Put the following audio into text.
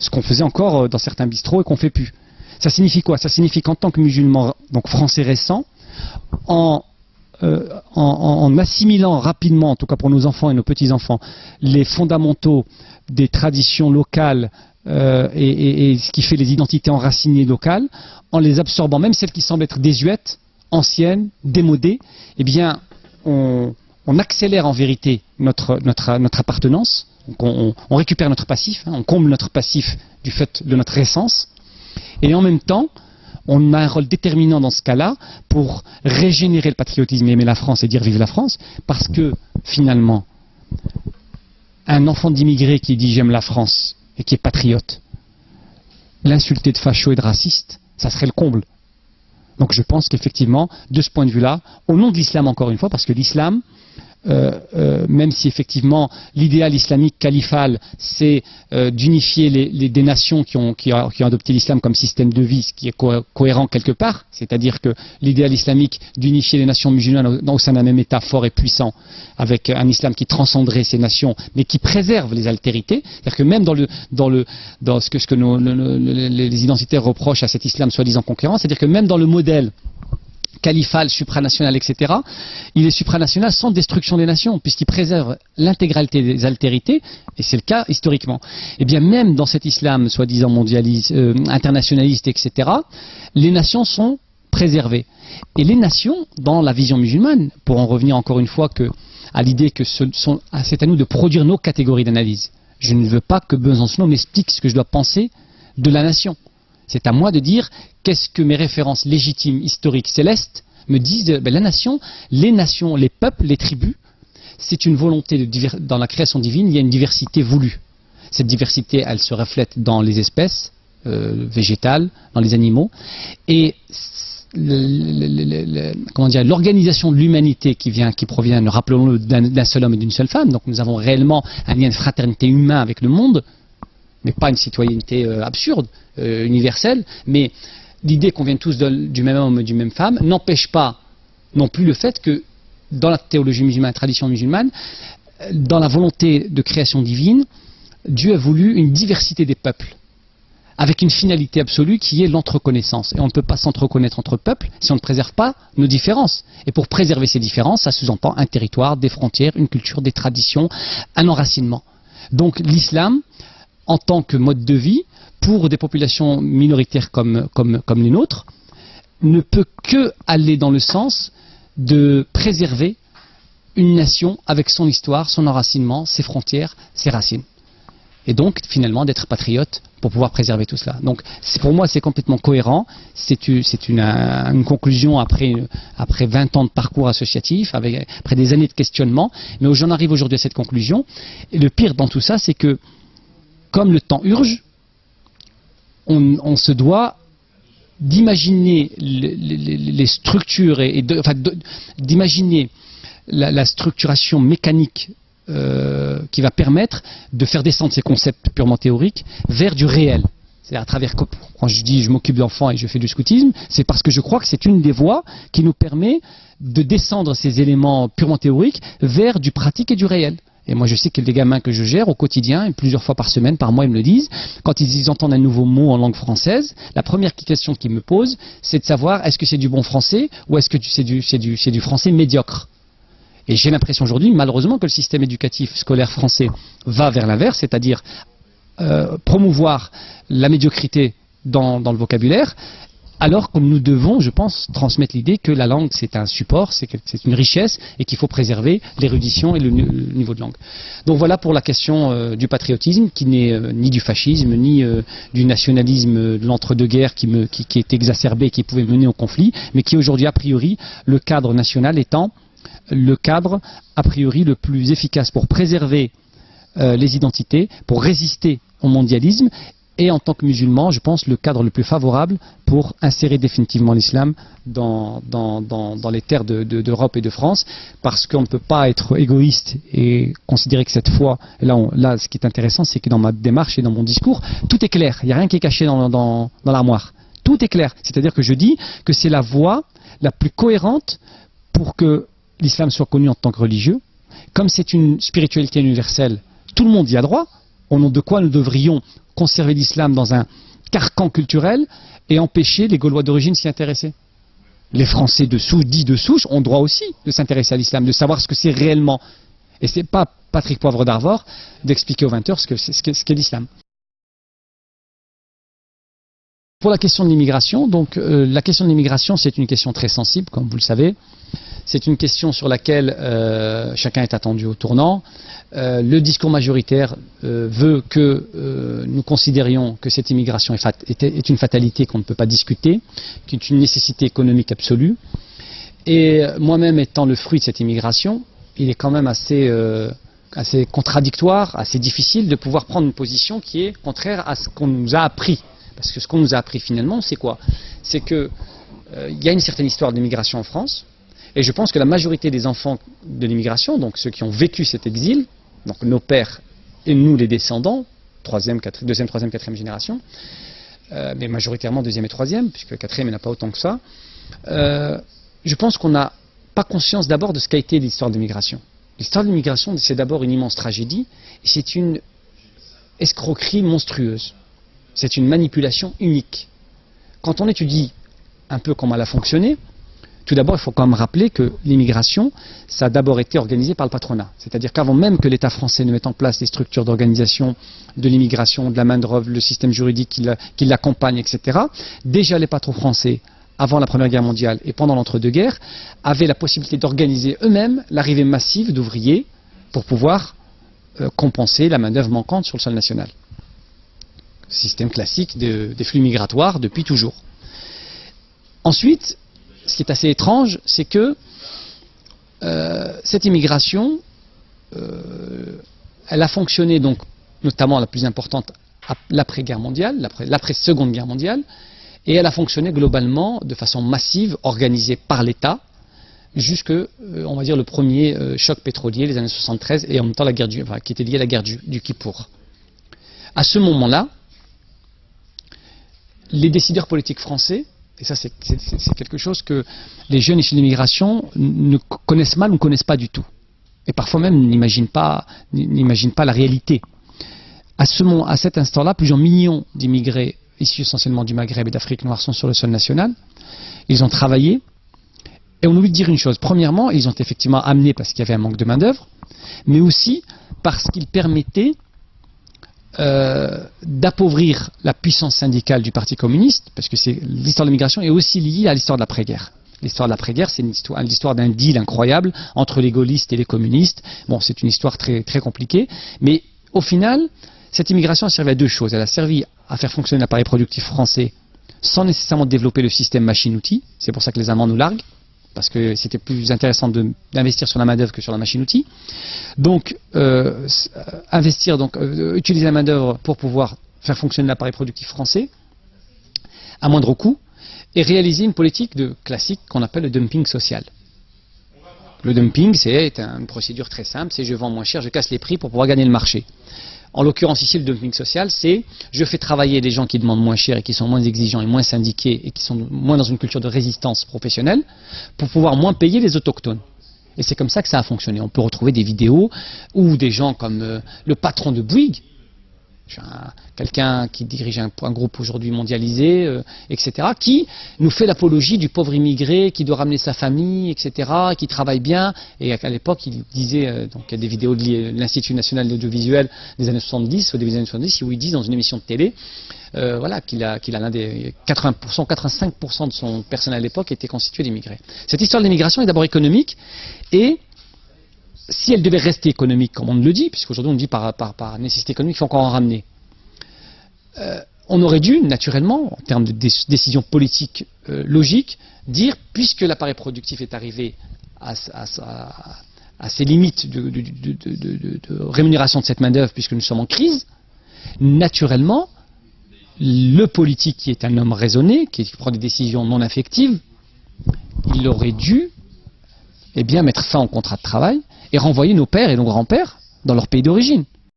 ce qu'on faisait encore dans certains bistrots et qu'on fait plus. Ça signifie quoi? Ça signifie qu'en tant que musulman, donc français récent, en assimilant rapidement, en tout cas pour nos enfants et nos petits-enfants, les fondamentaux des traditions locales et ce qui fait les identités enracinées locales, en les absorbant, même celles qui semblent être désuètes, anciennes, démodées, eh bien, on accélère en vérité notre appartenance, donc on récupère notre passif, on comble notre passif du fait de notre essence, et en même temps, on a un rôle déterminant dans ce cas-là pour régénérer le patriotisme et aimer la France et dire vive la France, parce que finalement, un enfant d'immigré qui dit j'aime la France et qui est patriote, l'insulter de facho et de raciste, ça serait le comble. Donc je pense qu'effectivement, de ce point de vue-là, au nom de l'islam encore une fois, parce que l'islam, même si effectivement l'idéal islamique califal c'est d'unifier des nations qui ont adopté l'islam comme système de vie, ce qui est cohérent quelque part, c'est-à-dire que l'idéal islamique d'unifier les nations musulmanes au sein d'un même État fort et puissant, avec un islam qui transcenderait ces nations, mais qui préserve les altérités, c'est-à-dire que même dans ce que les identitaires reprochent à cet islam soi-disant conquérant, c'est-à-dire que même dans le modèle califal, supranational, etc., il est supranational sans destruction des nations, puisqu'il préserve l'intégralité des altérités, et c'est le cas historiquement. Et bien même dans cet islam soi-disant mondialiste, internationaliste, etc., les nations sont préservées. Et les nations, dans la vision musulmane, pour en revenir encore une fois à l'idée que c'est à nous de produire nos catégories d'analyse. Je ne veux pas que Besançon m'explique ce que je dois penser de la nation. C'est à moi de dire qu'est-ce que mes références légitimes, historiques, célestes me disent de la nation, les nations, les peuples, les tribus. C'est une volonté dans la création divine, il y a une diversité voulue. Cette diversité, elle se reflète dans les espèces végétales, dans les animaux. Et l'organisation de l'humanité qui provient, rappelons-le, d'un seul homme et d'une seule femme. Donc nous avons réellement un lien de fraternité humain avec le monde, mais pas une citoyenneté absurde, universelle, mais l'idée qu'on vienne tous du même homme et d'une même femme n'empêche pas non plus le fait que dans la théologie musulmane, la tradition musulmane, dans la volonté de création divine, Dieu a voulu une diversité des peuples, avec une finalité absolue qui est l'entreconnaissance. Et on ne peut pas s'entreconnaître entre peuples si on ne préserve pas nos différences. Et pour préserver ces différences, ça sous-entend un territoire, des frontières, une culture, des traditions, un enracinement. Donc l'islam, en tant que mode de vie, pour des populations minoritaires comme les nôtres, ne peut que aller dans le sens de préserver une nation avec son histoire, son enracinement, ses frontières, ses racines. Et donc, finalement, d'être patriote pour pouvoir préserver tout cela. Donc, pour moi, c'est complètement cohérent. C'est une conclusion après 20 ans de parcours associatif, après des années de questionnement. Mais j'en arrive aujourd'hui à cette conclusion. Et le pire dans tout ça, c'est que, comme le temps urge, on se doit d'imaginer les structures d'imaginer la structuration mécanique qui va permettre de faire descendre ces concepts purement théoriques vers du réel. C'est-à-dire à travers, quand je dis je m'occupe d'enfants et je fais du scoutisme, c'est parce que je crois que c'est une des voies qui nous permet de descendre ces éléments purement théoriques vers du pratique et du réel. Et moi je sais que les gamins que je gère au quotidien, et plusieurs fois par semaine, par mois, ils me le disent, quand ils entendent un nouveau mot en langue française, la première question qu'ils me posent, c'est de savoir est-ce que c'est du bon français ou est-ce que c'est du français médiocre. Et j'ai l'impression aujourd'hui, malheureusement, que le système éducatif scolaire français va vers l'inverse, c'est-à-dire promouvoir la médiocrité dans le vocabulaire, alors que nous devons, je pense, transmettre l'idée que la langue c'est un support, c'est une richesse et qu'il faut préserver l'érudition et le niveau de langue. Donc voilà pour la question du patriotisme qui n'est ni du fascisme, ni du nationalisme de l'entre-deux-guerres qui est exacerbé et qui pouvait mener au conflit, mais qui aujourd'hui a priori, le cadre national étant le cadre a priori le plus efficace pour préserver les identités, pour résister au mondialisme. Et en tant que musulman, je pense le cadre le plus favorable pour insérer définitivement l'islam dans les terres d'Europe et de France, parce qu'on ne peut pas être égoïste et considérer que cette foi, là ce qui est intéressant, c'est que dans ma démarche et dans mon discours, tout est clair, il n'y a rien qui est caché dans l'armoire. Tout est clair, c'est-à-dire que je dis que c'est la voie la plus cohérente pour que l'islam soit connu en tant que religieux. Comme c'est une spiritualité universelle, tout le monde y a droit. au nom de quoi nous devrions conserver l'islam dans un carcan culturel et empêcher les Gaulois d'origine s'y intéresser. Les Français dits de souche ont droit aussi de s'intéresser à l'islam, de savoir ce que c'est réellement. Et c'est pas Patrick Poivre d'Arvor d'expliquer aux 20h ce qu'est l'islam. Pour la question de l'immigration, donc la question de l'immigration, c'est une question très sensible, comme vous le savez. C'est une question sur laquelle chacun est attendu au tournant. Le discours majoritaire veut que nous considérions que cette immigration est une fatalité qu'on ne peut pas discuter, qui est une nécessité économique absolue. Et moi-même étant le fruit de cette immigration, il est quand même assez contradictoire, assez difficile de pouvoir prendre une position qui est contraire à ce qu'on nous a appris. Parce que ce qu'on nous a appris finalement, c'est quoi? C'est qu'il y a une certaine histoire d'immigration en France, et je pense que la majorité des enfants de l'immigration, donc ceux qui ont vécu cet exil, donc nos pères et nous les descendants, deuxième, troisième, quatrième génération, mais majoritairement deuxième et troisième, puisque le quatrième il n'y en a pas autant que ça, je pense qu'on n'a pas conscience d'abord de ce qu'a été l'histoire de l'immigration. L'histoire de l'immigration, c'est d'abord une immense tragédie, et c'est une escroquerie monstrueuse. C'est une manipulation unique. Quand on étudie un peu comment elle a fonctionné, tout d'abord, il faut quand même rappeler que l'immigration, ça a d'abord été organisé par le patronat. C'est-à-dire qu'avant même que l'État français ne mette en place les structures d'organisation de l'immigration, de la main-d'œuvre, le système juridique qui l'accompagne, etc., déjà les patrons français, avant la Première Guerre mondiale et pendant l'entre-deux-guerres, avaient la possibilité d'organiser eux-mêmes l'arrivée massive d'ouvriers pour pouvoir compenser la main-d'œuvre manquante sur le sol national. Système classique des flux migratoires depuis toujours. Ensuite, ce qui est assez étrange, c'est que cette immigration, elle a fonctionné donc, notamment la plus importante l'après-guerre mondiale, l'après-seconde guerre mondiale, et elle a fonctionné globalement de façon massive, organisée par l'État, jusque, on va dire, le premier choc pétrolier, les années 73, et en même temps la guerre qui était liée à la guerre du Kippour. À ce moment-là, les décideurs politiques français, et ça c'est quelque chose que les jeunes issus de l'immigration ne connaissent mal ou ne connaissent pas du tout, et parfois même n'imaginent pas la réalité. À cet instant-là, plusieurs millions d'immigrés issus essentiellement du Maghreb et d'Afrique noire sont sur le sol national. Ils ont travaillé, et on oublie de dire une chose. Premièrement, ils ont effectivement amené parce qu'il y avait un manque de main-d'œuvre, mais aussi parce qu'ils permettaient d'appauvrir la puissance syndicale du Parti communiste, parce que l'histoire de l'immigration est aussi liée à l'histoire de l'après-guerre. L'histoire de l'après-guerre, c'est l'histoire d'un deal incroyable entre les gaullistes et les communistes. Bon, c'est une histoire très, très compliquée, mais au final, cette immigration a servi à deux choses. Elle a servi à faire fonctionner l'appareil productif français sans nécessairement développer le système machine-outil. C'est pour ça que les Allemands nous larguent, parce que c'était plus intéressant d'investir sur la main-d'œuvre que sur la machine-outil. Donc, utiliser la main-d'œuvre pour pouvoir faire fonctionner l'appareil productif français à moindre coût et réaliser une politique classique qu'on appelle le dumping social. Le dumping, c'est une procédure très simple, c'est je vends moins cher, je casse les prix pour pouvoir gagner le marché. En l'occurrence ici, le dumping social, c'est je fais travailler des gens qui demandent moins cher et qui sont moins exigeants et moins syndiqués et qui sont moins dans une culture de résistance professionnelle pour pouvoir moins payer les autochtones. Et c'est comme ça que ça a fonctionné. On peut retrouver des vidéos où des gens comme le patron de Bouygues, quelqu'un qui dirige un groupe aujourd'hui mondialisé, etc., qui nous fait l'apologie du pauvre immigré qui doit ramener sa famille, etc., qui travaille bien. Et à l'époque, il disait, donc il y a des vidéos de l'Institut national de l'audiovisuel des années 70, au début des années 70, où il dit dans une émission de télé, qu'il a l'un des 80%, 85% de son personnel à l'époque était constitué d'immigrés. Cette histoire de l'immigration est d'abord économique, et si elle devait rester économique, comme on le dit, puisqu'aujourd'hui on dit par nécessité économique, il faut encore en ramener, on aurait dû, naturellement, en termes de décision politique logique, dire, puisque l'appareil productif est arrivé à ses limites de rémunération de cette main-d'œuvre, puisque nous sommes en crise, naturellement, le politique qui est un homme raisonné, qui prend des décisions non affectives, il aurait dû mettre fin au contrat de travail et renvoyer nos pères et nos grands-pères dans leur pays d'origine.